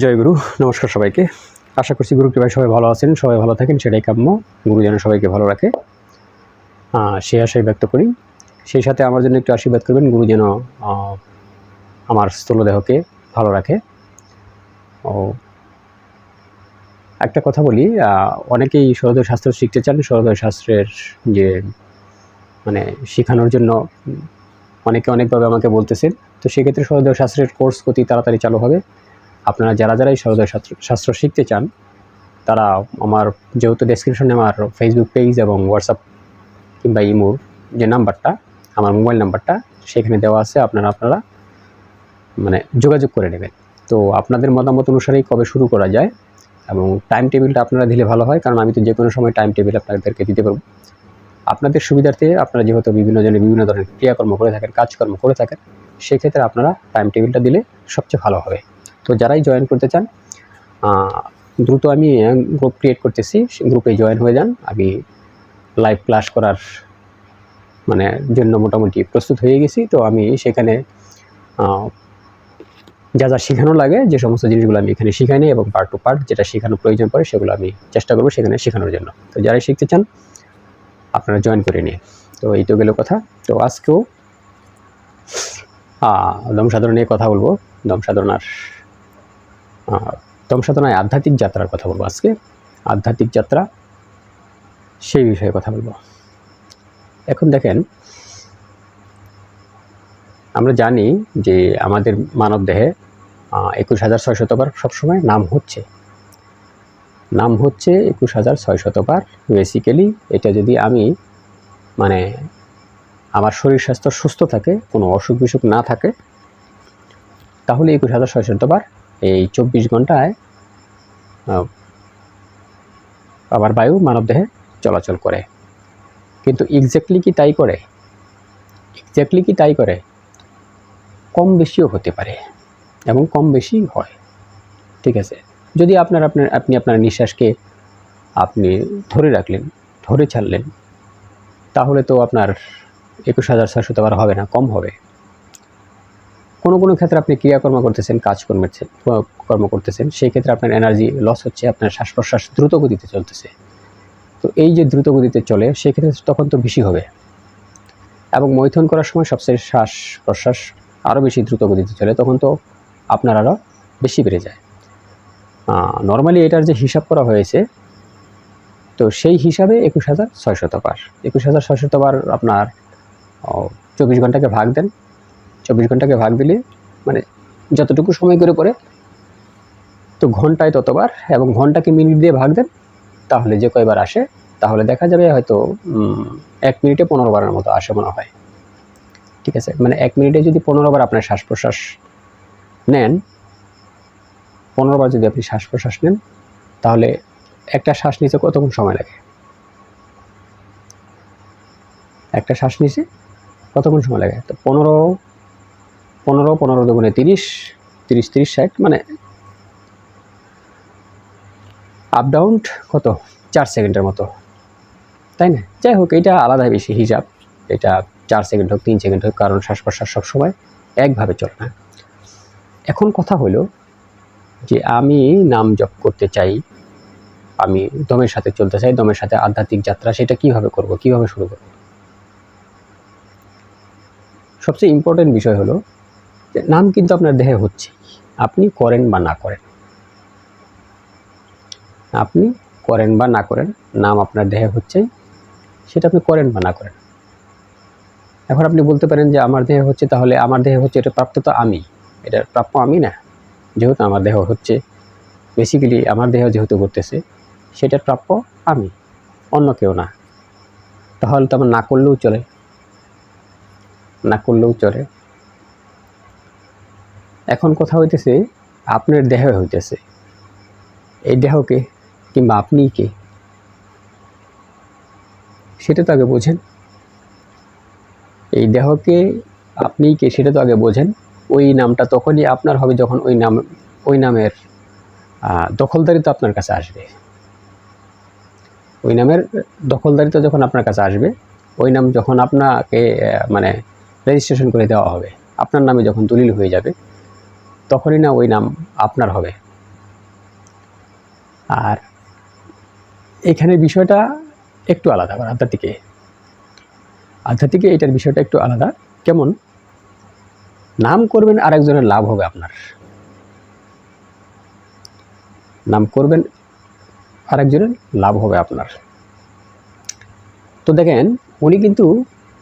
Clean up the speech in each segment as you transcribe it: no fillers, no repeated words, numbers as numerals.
জয়গুরু। নমস্কার সবাইকে। আশা করছি গুরু কৃপায় সবাই ভালো আছেন, সবাই ভালো থাকেন, সেটাই কাম্য। গুরু যেন সবাইকে ভালো রাখে, সেই আশাই ব্যক্ত করি। সেই সাথে আমার জন্য একটু আশীর্বাদ করবেন, গুরু যেন আমার স্থূলদেহকে ভালো রাখে। ও একটা কথা বলি, অনেকেই সরোদয় শাস্ত্র শিখতে চান। সরোদয় শাস্ত্রের যে মানে শেখানোর জন্য অনেকে অনেকভাবে আমাকে বলতেছেন। তো সেক্ষেত্রে সরোদয় শাস্ত্রের কোর্স অতি তাড়াতাড়ি চালু হবে। আপনারা যারাই সরোদয় শাস্ত্র শিখতে চান, তারা আমার যেহেতু ডেসক্রিপশনে আমার ফেসবুক পেজ এবং হোয়াটসঅ্যাপ কিংবা ইমোর যে নাম্বারটা, আমার মোবাইল নাম্বারটা সেখানে দেওয়া আছে। আপনারা মানে যোগাযোগ করে নেবেন। তো আপনাদের মতামত অনুসারেই কবে শুরু করা যায় এবং টাইম টেবিলটা আপনারা দিলে ভালো হয়, কারণ আমি তো যে কোনো সময় টাইম টেবিল আপনাদেরকে দিতে পারব। আপনাদের সুবিধার্থে আপনারা যেহেতু বিভিন্ন জনে বিভিন্ন ধরনের ক্রিয়াকর্ম করে থাকেন, কাজকর্ম করে থাকেন, সেক্ষেত্রে আপনারা টাইম টেবিলটা দিলে সবচেয়ে ভালো হবে। তো যারাই জয়েন করতে চান, দ্রুত আমি গ্রুপ ক্রিয়েট করতেছি, গ্রুপে জয়েন হয়ে যান। আমি লাইভ ক্লাস করার জন্য মোটামুটি প্রস্তুত হয়ে গেছি। তো আমি সেখানে যা শেখানো লাগে, যে সমস্ত জিনিসগুলো আমি এখানে শেখাই নিই, এবং পার্ট টু পার্ট যেটা শেখানো প্রয়োজন পড়ে সেগুলো আমি চেষ্টা করবো সেখানে শেখানোর জন্য। তো যারাই শিখতে চান আপনারা জয়েন করে নিন। তো এই তো গেল কথা। তো আজকেও দম সাধনা নিয়ে কথা বলবো। দম সাধনায় আধ্যাত্মিক যাত্রার কথা বলবো আজকে। আধ্যাত্মিক যাত্রা, সেই বিষয়ে কথা বলবো। এখন দেখেন, আমরা জানি যে আমাদের মানব দেহে 21,600 বার সবসময় নাম হচ্ছে 21,600 বার। বেসিক্যালি এটা যদি আমি আমার শরীর স্বাস্থ্য সুস্থ থাকে, কোনো অসুখ বিসুখ না থাকে, তাহলে 21,600 বার এই 24 ঘন্টায় আবার বায়ু মানবদেহে চলাচল করে। কিন্তু এক্স্যাক্টলি কি তাই করে? কম বেশিও হতে পারে এবং কম বেশি হয়। ঠিক আছে, যদি আপনি আপনার নিঃশ্বাসকে আপনি ধরে রাখলেন, ধরে ছাড়লেন, তাহলে তো আপনার 21,600 বার হবে না, কম হবে। কোনো ক্ষেত্রে আপনি ক্রিয়াকর্ম করতেছেন, কর্ম করতেছেন, সেই ক্ষেত্রে আপনার এনার্জি লস হচ্ছে, আপনার শ্বাস প্রশ্বাস দ্রুত গতিতে চলতেছে। তো এই যে দ্রুত গতিতে চলে, সেক্ষেত্রে তখন তো বেশি হবে। এবং মৈথুন করার সময় সবচেয়ে শ্বাস প্রশ্বাস আরও বেশি দ্রুত গতিতে চলে, তখন তো আপনার আরও বেশি বেড়ে যায়। নর্মালি এটার যে হিসাব করা হয়েছে, তো সেই হিসাবে 21,600 বার। 21,600 বার আপনার 24 ঘন্টাকে ভাগ দেন। 24 ঘন্টাকে ভাগ দিলে যতটুকু সময় করে পড়ে, তো ঘন্টায় ততবার, এবং ঘন্টাকে মিনিট দিয়ে ভাগ দেন, তাহলে যে কয়বার আসে, তাহলে দেখা যাবে হয়তো 1 মিনিটে 15 বারের মতো আসে মনে হয়। ঠিক আছে, 1 মিনিটে যদি 15 বার আপনার শ্বাস প্রশ্বাস নেন, 15 বার যদি আপনি শ্বাস প্রশ্বাস নেন, তাহলে একটা শ্বাস নিতে কতক্ষণ সময় লাগে? একটা শ্বাস নিতে কতক্ষণ সময় লাগে? তো 15 দুগুণে 30, 60, আপ ডাউন কত 4 সেকেন্ডের মতো, তাই না? যাই হোক, এটা আলাদা বেশি হিসাব। এটা 4 সেকেন্ড হোক, 3 সেকেন্ড হোক, কারণ শ্বাস প্রশ্বাস সবসময় একভাবে চলে না। এখন কথা হলো যে আমি নাম জপ করতে চাই, আমি দমের সাথে চলতে চাই, দমের সাথে আধ্যাত্মিক যাত্রা, সেটা কিভাবে করব, কিভাবে শুরু করব? সবচেয়ে ইম্পর্টেন্ট বিষয় হলো যে নাম কিন্তু আপনার দেহে হচ্ছে, আপনি করেন বা না করেন, নাম আপনার দেহে হচ্ছে, সেটা আপনি করেন বা না করেন। এখন আপনি বলতে পারেন যে আমার দেহে হচ্ছে, তাহলে আমার দেহে হচ্ছে, এটা প্রাপ্ত তো আমি, এটার প্রাপ্য আমি না। যেহেতু আমার দেহ হচ্ছে, বেসিক্যালি আমার দেহ যেহেতু করতেছে, সেটার প্রাপ্য আমি, অন্য কেউ না। তাহলে তো আমার না করলেও চলে। এখন কথা হইতেছে আপনার দেহ হইতেছে, এই দেহকে কিংবা আপনি কে, সেটা তো আগে বোঝেন। এই দেহকে আপনি কে সেটা তো আগে বোঝেন। ওই নামটা তখনই আপনার হবে যখন ওই নামের দখলদারিত্ব আপনার কাছে আসবে। ওই নামের দখলদারিত্ব যখন আপনার কাছে আসবে, ওই নাম যখন আপনাকে রেজিস্ট্রেশন করে দেওয়া হবে, আপনার নামে যখন দলিল হয়ে যাবে, তখনই না ওই নাম আপনার হবে। আর এখানের বিষয়টা একটু আলাদা, আবার আধ্যাত্মিকে এটার বিষয়টা একটু আলাদা। কেমন? নাম করবেন আরেকজনের লাভ হবে আপনার, নাম করবেন আরেকজনের লাভ হবে আপনার। তো দেখেন উনি কিন্তু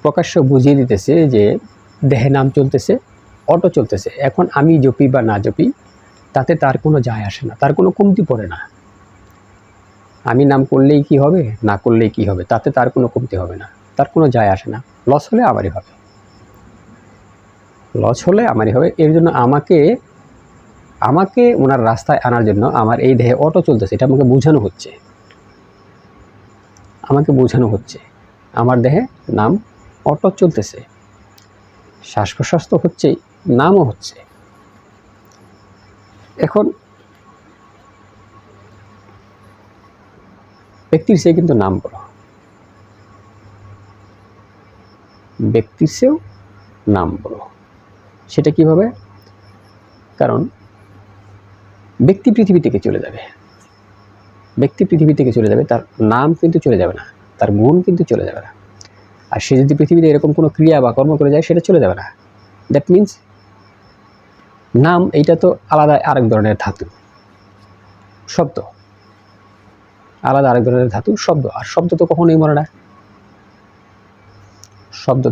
প্রকাশ্য বুঝিয়ে দিতেছে যে দেহে নাম চলতেছে, অটো চলতেছে। এখন আমি জপি বা না জপি তাতে তার কোনো যায় আসে না, তার কোনো কমতি পড়ে না। আমি নাম করলেই কি হবে, না করলেই কি হবে, তাতে তার কোনো কমতি হবে না, তার কোনো যায় আসে না। লস হলে আমারই হবে, লস হলে আমারই হবে। এর জন্য আমাকে ওনার রাস্তায় আনার জন্য আমার এই দেহে অটো চলতেছে, এটা আমাকে বোঝানো হচ্ছে, আমার দেহে নাম অটো চলতেছে, শ্বাস প্রশ্বাস তো হচ্ছেই, নামও হচ্ছে। এখন ব্যক্তির চেয়ে কিন্তু নাম বড়, ব্যক্তির চেয়েও নাম বড়। সেটা কিভাবে? কারণ ব্যক্তি পৃথিবী থেকে চলে যাবে, তার নাম কিন্তু চলে যাবে না, তার গুণ কিন্তু চলে যাবে না। আর সে যদি পৃথিবীতে এরকম কোনো ক্রিয়া বা কর্ম করে যায়, সেটা চলে যাবে না। দ্যাট মিনস নাম এইটা তো আলাদা আরেক ধরনের ধাতু, শব্দ আলাদা আরেক ধরনের ধাতু, শব্দ। আর শব্দ তো কখনোই মরে না, শব্দ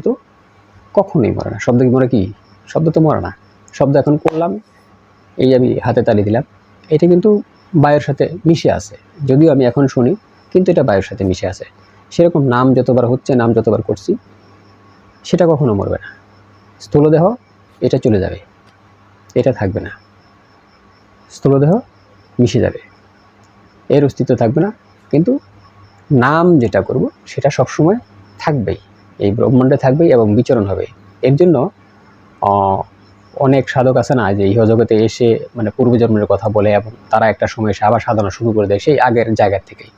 কি মরে? কি শব্দ তো মরে না। শব্দ এখন করলাম, এই আমি হাতে তালি দিলাম, এটা কিন্তু বায়ুর সাথে মিশে আছে, যদিও আমি এখন শুনি, কিন্তু এটা বায়ুর সাথে মিশে আছে। সেরকম নাম যতবার হচ্ছে, নাম যতবার করছি, সেটা কখনো মরবে না। স্থূলদেহ এটা চলে যাবে, এটা থাকবে না, স্থূলদেহ মিশে যাবে, এর অস্তিত্ব থাকবে না। কিন্তু নাম যেটা করব সেটা সবসময় থাকবেই, এই ব্রহ্মাণ্ডে থাকবেই এবং বিচরণ হবে। এর জন্য অনেক সাধক আছে না, যে ইহজগতে এসে মানে পূর্বজন্মের কথা বলে এবং তারা একটা সময় এসে আবার সাধনা শুরু করে দেয় সেই আগের জায়গা থেকেই।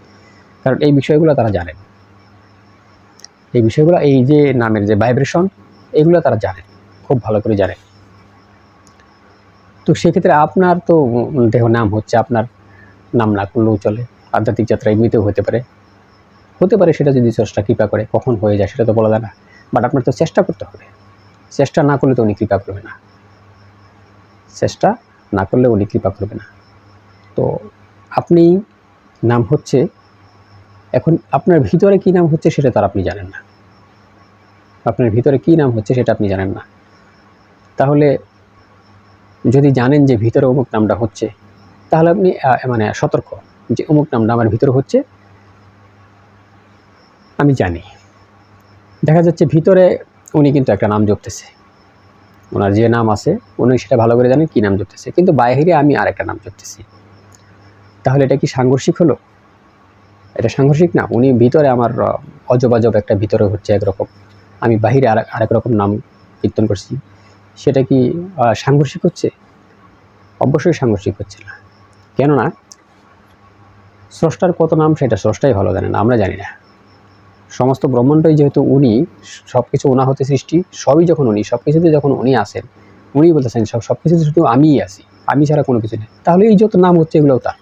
কারণ এই বিষয়গুলো তারা জানেন, এই যে নামের যে ভাইব্রেশন, এগুলো তারা জানেন, খুব ভালো করে জানেন। তো সেক্ষেত্রে আপনার তো দেহ নাম হচ্ছে, আপনার নাম না করলেও চলে। আধ্যাত্মিক যাত্রা এমনিতেও হতে পারে, সেটা যদি স্রষ্টা কৃপা করে। কখন হয়ে যায় সেটা তো বলা যায় না, বাট আপনার তো চেষ্টা করতে হবে। চেষ্টা না করলে তো উনি কৃপা করবে না, তো আপনি নাম হচ্ছে, এখন আপনার ভিতরে কি নাম হচ্ছে সেটা তার আপনি জানেন না, তাহলে যদি জানেন যে ভিতরে অমুক নামটা হচ্ছে, তাহলে আপনি মানে সতর্ক যে অমুক নামটা আমার ভিতরে হচ্ছে, আমি জানি। দেখা যাচ্ছে ভিতরে উনি কিন্তু একটা নাম জপতেছে, ওনার যে নাম আছে উনি সেটা ভালো করে জানেন কি নাম জপতেছে, কিন্তু বাহিরে আমি আরেকটা নাম জপতেছি। তাহলে এটা কি সাংঘর্ষিক হলো? এটা সাংঘর্ষিক না। উনি ভিতরে আমার অজব একটা ভিতরে হচ্ছে একরকম, আমি বাহিরে আরেক রকম নাম কীর্তন করছি, সেটা কি সাংঘর্ষিক হচ্ছে? অবশ্যই সাংঘর্ষিক হচ্ছে না। কেননা স্রষ্টার কত নাম সেটা স্রষ্টাই ভালো জানেন, আমরা জানি না। সমস্ত ব্রহ্মাণ্ডই যেহেতু উনি, সব কিছু ওনা হতে সৃষ্টি, সবই যখন উনি, সব কিছুতে যখন উনি আসেন, উনি বলতেছেন সব কিছুতে শুধু আমিই আছি, আমি ছাড়া কোনো কিছু নেই। তাহলে এই যত নাম হচ্ছে এগুলোও তার।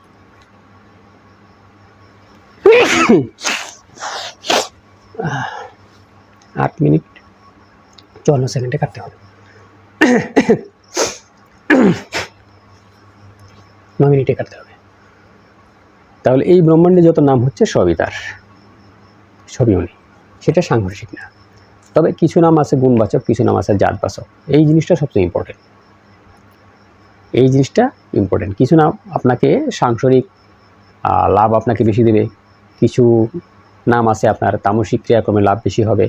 8 মিনিট 54 সেকেন্ডে কাটতে হবে, 9 মিনিটে কাটতে হবে। তাহলে এই ব্রহ্মাণ্ডে যত নাম হচ্ছে সবই তার, সবই উনি, সেটা সাংঘর্ষিক না। তবে কিছু নাম আছে গুণবাচক, কিছু নাম আছে জাতবাচক। এই জিনিসটা সবচেয়ে ইম্পর্টেন্ট। কিছু নাম আপনাকে সাংসারিক লাভ আপনাকে বেশি দেবে, কিছু নাম আছে আপনার তামসিক ক্রিয়াক্রমে লাভ বেশি হবে,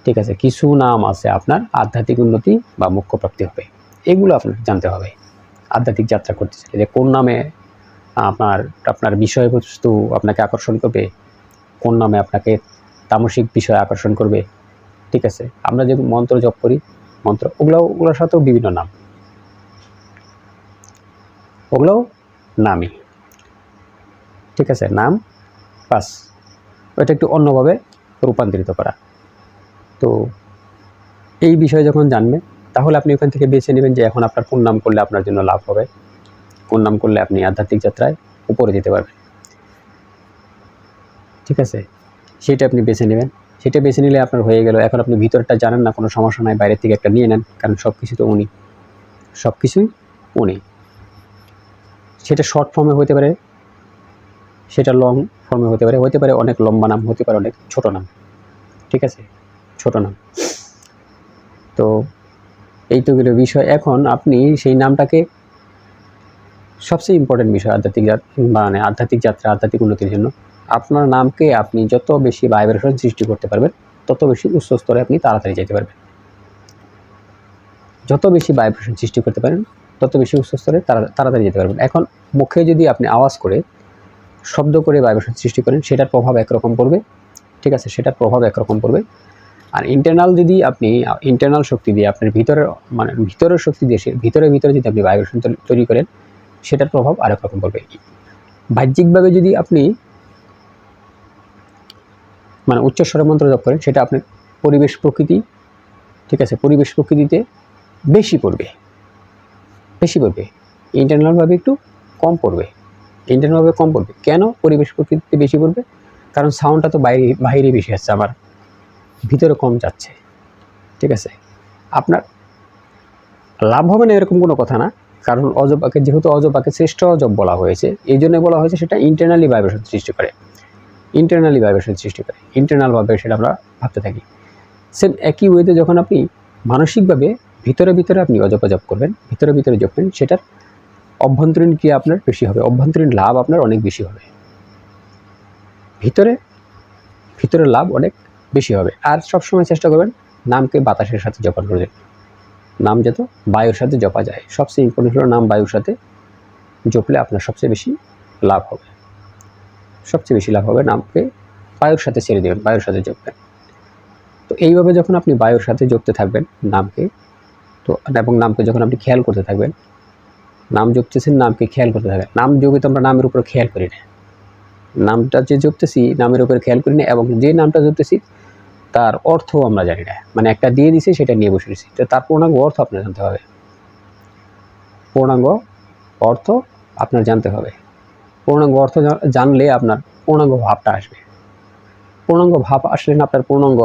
ঠিক আছে। কিছু নাম আছে আপনার আধ্যাত্মিক উন্নতি বা মোক্ষ প্রাপ্তি হবে। এগুলো আপনার জানতে হবে আধ্যাত্মিক যাত্রা করতে চাইলে, যে কোন নামে আপনার বিষয়বস্তু আপনাকে আকর্ষণ করবে, কোন নামে আপনাকে তামসিক বিষয় আকর্ষণ করবে, ঠিক আছে। আমরা যে মন্ত্র জপ করি, ওগুলোর সাথেও বিভিন্ন নাম, ওগুলোও নামই, ঠিক আছে। নাম বাস, ওইটা একটু অন্যভাবে রূপান্তরিত করা। তো এই বিষয়ে যখন জানবেন, তাহলে আপনি ওখান থেকে বেছে নেবেন যে এখন আপনার কোন নাম করলে আপনার জন্য লাভ হবে, কোন নাম করলে আপনি আধ্যাত্মিক যাত্রায় উপরে যেতে পারবেন। ঠিক আছে, সেটা আপনি বেছে নেবেন। সেটা বেছে নিলে আপনার হয়ে গেল। এখন আপনি ভিতরটা জানেন না, কোনো সমস্যা নাই, বাইরের থেকে একটা নিয়ে নেন, কারণ সব কিছু তো উনি, সব কিছুই উনি। সেটা শর্ট ফর্মে হতে পারে, সেটা লং ফর্মে হতে পারে অনেক লম্বা নাম, হতে পারে অনেক ছোট নাম। ঠিক আছে, ছোট নাম। তো এই তো গেল বিষয়। এখন আপনি সেই নামটাকে, সবচেয়ে ইম্পর্টেন্ট বিষয় আধ্যাত্মিক মানে আধ্যাত্মিক যাত্রা, আধ্যাত্মিক উন্নতির জন্য আপনার নামকে আপনি যত বেশি ভাইব্রেশন সৃষ্টি করতে পারবেন, তত বেশি উচ্চ স্তরে আপনি তাড়াতাড়ি যেতে পারবেন। যত বেশি ভাইব্রেশন সৃষ্টি করতে পারেন, তত বেশি উচ্চ স্তরে তাড়াতাড়ি যেতে পারবেন। এখন মুখে যদি আপনি আওয়াজ করে, শব্দ করে ভাইব্রেশন সৃষ্টি করেন, সেটার প্রভাব একরকম পড়বে। ঠিক আছে, সেটার প্রভাব একরকম পড়বে। আর ইন্টারনাল যদি আপনি ইন্টারনাল শক্তি দিয়ে, আপনার ভিতরের মানে ভিতরের শক্তি দিয়ে, ভিতরে যদি আপনি ভাইব্রেশন তৈরি করেন, সেটার প্রভাব আরেক রকম পড়বে। বাহ্যিকভাবে যদি আপনি মানে উচ্চস্বরে মন্ত্র জপ করেন, সেটা আপনার পরিবেশ প্রকৃতি, ঠিক আছে, পরিবেশ প্রকৃতিতে বেশি পড়বে। ইন্টারনালভাবে একটু কম পড়বে। কেন পরিবেশ প্রকৃতিতে বেশি পড়বে? কারণ সাউন্ডটা তো বাইরে বেশি আসছে, আমার ভিতরে কম যাচ্ছে। ঠিক আছে, আপনার লাভ হবে না এরকম কোনো কথা না, কারণ অজপাকে, যেহেতু অজপাকে শ্রেষ্ঠ অজব বলা হয়েছে, এই জন্য বলা হয়েছে সেটা ইন্টারনালি ভাইব্রেশন সৃষ্টি করে। ইন্টারনালভাবে সেটা আমরা ভাবতে থাকি। সেম একই ওয়েতে যখন আপনি মানসিকভাবে ভিতরে আপনি অজপ করবেন, ভিতরে জপবেন, সেটার অভ্যন্তরীণ ক্রিয়া আপনার বেশি হবে, অভ্যন্তরীণ লাভ আপনার অনেক বেশি হবে, ভিতরে লাভ অনেক বেশি হবে। আর সবসময় চেষ্টা করবেন নামকে বাতাসের সাথে জপান করবেন। নাম যত বায়ুর সাথে জপা যায়, সবচেয়ে ইম্পর্টেন্ট হলো নাম বায়ুর সাথে জপলে আপনার সবচেয়ে বেশি লাভ হবে। নামকে বায়ুর সাথে ছেড়ে দেবেন, বায়ুর সাথে জপবেন। তো এইভাবে যখন আপনি বায়ুর সাথে জপতে থাকবেন নামকে, তো এবং নামকে যখন আপনি খেয়াল করতে থাকবেন, নাম জপতেছেন, নামকে খেয়াল করতে থাকবেন। নাম জপে তো আমরা নামের উপর খেয়াল করি না, নামটা যে জপতেছি নামের উপর খেয়াল করি না, এবং যে নামটা জপতেছি তার অর্থ আমরা জানি না, মানে একটা দিয়ে দিছি, সেটা নিয়ে বসে দিচ্ছি। তো তার পূর্ণাঙ্গ অর্থ আপনার জানতে হবে, পূর্ণাঙ্গ অর্থ জানলে আপনার পূর্ণাঙ্গ ভাবটা আসবে। পূর্ণাঙ্গ ভাব আসলে না আপনার পূর্ণাঙ্গ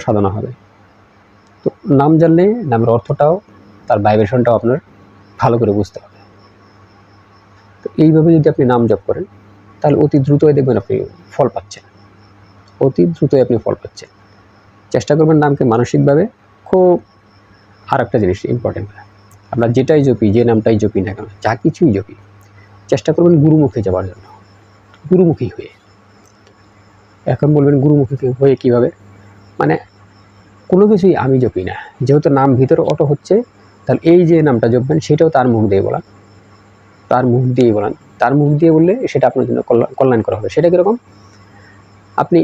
সাধনা হবে। তো নাম জানলে নামের অর্থটাও, তার ভাইব্রেশনটাও আপনার ভালো করে বুঝতে হবে। তো এইভাবে যদি আপনি নাম জপ করেন, তাহলে অতি দ্রুতই দেখবেন আপনি ফল পাচ্ছেন। চেষ্টা করবেন নামকে মানসিকভাবে খুব, আর একটা জিনিস ইম্পর্টেন্ট, আমরা যেটাই জপি, যে নামটাই জপি না কেন, যা কিছুই জপি, চেষ্টা করবেন গুরুমুখে যাওয়ার জন্য, গুরুমুখী হয়ে। এখন বলবেন গুরুমুখী হয়ে কীভাবে? মানে কোনো কিছুই আমি জপি না, যেহেতু নাম ভিতরে অটো হচ্ছে, তাহলে এই যে নামটা জপবেন সেটাও তার মুখ দিয়ে বলান, তার মুখ দিয়ে বললে সেটা আপনার জন্য কল্যাণ করা হবে। সেটা কীরকম? আপনি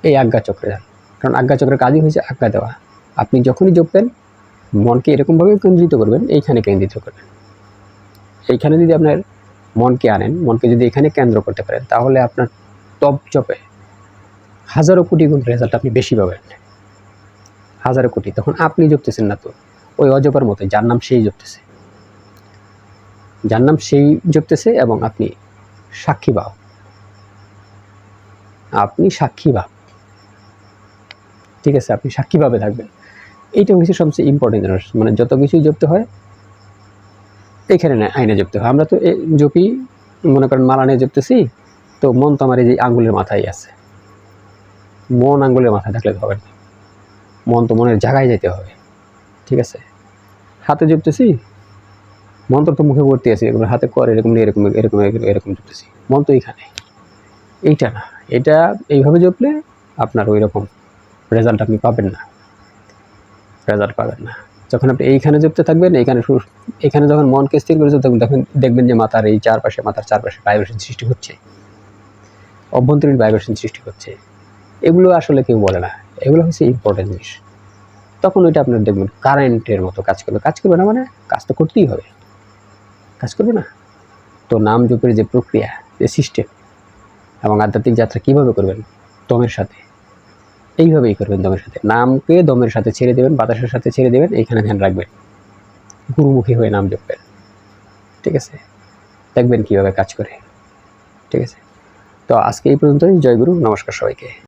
এই আজ্ঞা চক্রে যান, কারণ আজ্ঞা চক্রের কাজই হয়েছে আজ্ঞা দেওয়া। আপনি যখনই জপবেন, মনকে এরকমভাবে কেন্দ্রিত করবেন, এইখানে কেন্দ্রিত করবেন। এইখানে যদি আপনার মনকে আনেন, মনকে যদি এখানে কেন্দ্র করতে পারেন, তাহলে আপনার তপ জপে হাজারো কোটি গুণ রেজাল্ট আপনি বেশি পাবেন, হাজারো কোটি। তখন আপনি জপতেছেন না তো, ওই অজপার মতো, যার নাম সেই জপতেছে, এবং আপনি সাক্ষী ভাব, ঠিক আছে, আপনি সাক্ষীভাবে থাকবেন। এইটা হচ্ছে সবচেয়ে ইম্পর্টেন্ট জিনিস। মানে যত কিছুই জপতে হয় এখানে না, আইনে জপতে হয়। আমরা তো জপি, মনে করেন মালা নিয়ে জপতেছি, তো মন তো আমার এই যে আঙ্গুলের মাথায় আছে, মন আঙ্গুলের মাথায় থাকলে হবে না, মন তো মনের জায়গায় যেতে হবে। ঠিক আছে, হাতে জপতেছি, মন্ত্র তো মুখে ভর্তি আছে, এরকম হাতে কর, এরকম জপতেছি, মন তো এইখানে, এইটা না। এটা এইভাবে জপলে আপনার ওই রকম রেজাল্ট আপনি পাবেন না, যখন আপনি এইখানে জপতে থাকবেন, এখানে যখন মনকে স্থির করে জপতে থাকবেন, দেখবেন যে মাথার চারপাশে ভাইব্রেশন সৃষ্টি হচ্ছে, অভ্যন্তরীণ ভাইব্রেশন সৃষ্টি হচ্ছে। এগুলো আসলে কেউ বলে না, এগুলো হচ্ছে ইম্পর্টেন্ট জিনিস। তখন ওইটা আপনার দেখবেন কারেন্টের মতো কাজ করবে না, মানে কাজ তো করতেই হবে, কাজ করবে না। তো নাম জপের যে প্রক্রিয়া, যে সিস্টেম, এবং আধ্যাত্মিক যাত্রা কীভাবে করবেন? দমের সাথে, এইভাবেই করবেন। দমের সাথে, নামকে দমের সাথে ছেড়ে দেবেন, বাতাসের সাথে ছেড়ে দেবেন, এইখানে ধ্যান রাখবেন, গুরুমুখী হয়ে নাম জপবেন। ঠিক আছে, দেখবেন কীভাবে কাজ করে। ঠিক আছে? তো আজকে এই পর্যন্তই। জয় গুরু, নমস্কার সবাইকে।